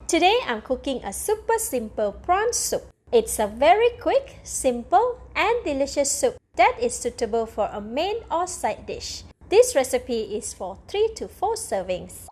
Today I'm cooking a super simple prawn soup. It's a very quick, simple and delicious soup that is suitable for a main or side dish. This recipe is for 3 to 4 servings.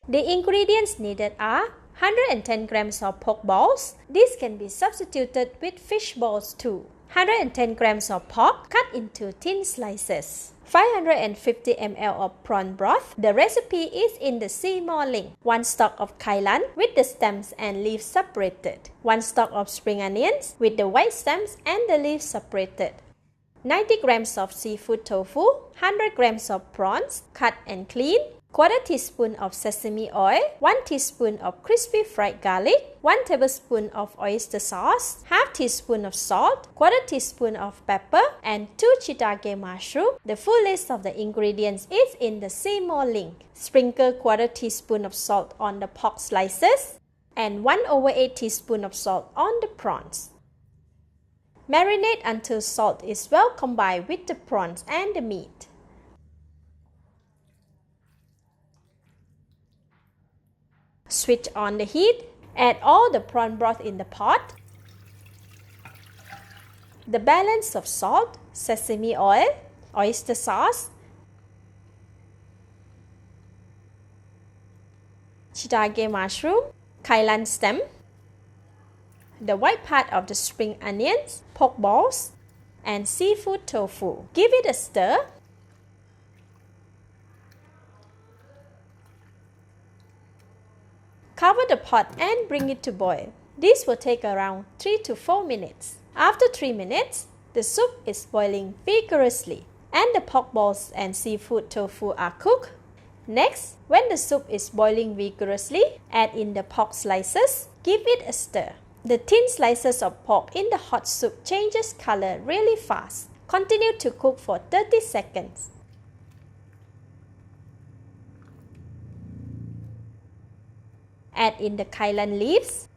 The ingredients needed are 110 grams of pork balls. This can be substituted with fish balls too. 110 grams of pork cut into thin slices. 550 ml of prawn broth. The recipe is in the see more link. 1 stalk of kailan with the stems and leaves separated. 1 stalk of spring onions with the white stems and the leaves separated. 90 grams of seafood tofu. 100 grams of prawns cut and clean. 1/4 teaspoon of sesame oil, 1 teaspoon of crispy fried garlic, 1 tablespoon of oyster sauce, 1/2 teaspoon of salt, 1/4 teaspoon of pepper, and 2 shiitake mushroom. The full list of the ingredients is in the see more link. Sprinkle 1/4 teaspoon of salt on the pork slices and 1/8 teaspoon of salt on the prawns. Marinate until salt is well combined with the prawns and the meat. Switch on the heat. Add all the prawn broth in the pot. The balance of salt, sesame oil, oyster sauce, shiitake mushroom, kailan stem, the white part of the spring onions, pork balls, and seafood tofu. Give it a stir. Cover the pot and bring it to boil. This will take around 3 to 4 minutes. After 3 minutes, the soup is boiling vigorously and the pork balls and seafood tofu are cooked. Next, when the soup is boiling vigorously, add in the pork slices. Give it a stir. The thin slices of pork in the hot soup changes color really fast. Continue to cook for 30 seconds. Add in the kailan leaves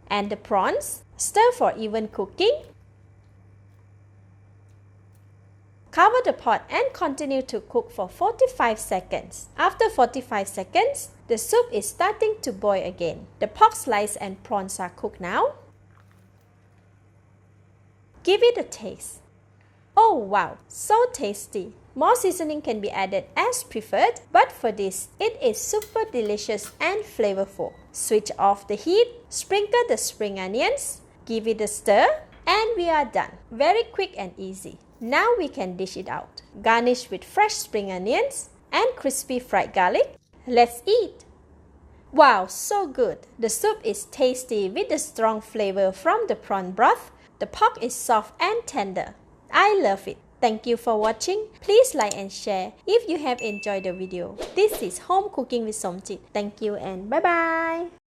and the prawns. Stir for even cooking. Cover the pot and continue to cook for 45 seconds. After 45 seconds, the soup is starting to boil again. The pork slice and prawns are cooked now. Give it a taste. Oh wow, so tasty! More seasoning can be added as preferred, but for this, it is super delicious and flavorful. Switch off the heat, sprinkle the spring onions, give it a stir, and we are done. Very quick and easy. Now we can dish it out. Garnish with fresh spring onions and crispy fried garlic. Let's eat! Wow, so good! The soup is tasty with the strong flavor from the prawn broth. The pork is soft and tender. I love it. Thank you for watching. Please like and share if you have enjoyed the video. This is Home Cooking with Somjit. Thank you and bye-bye.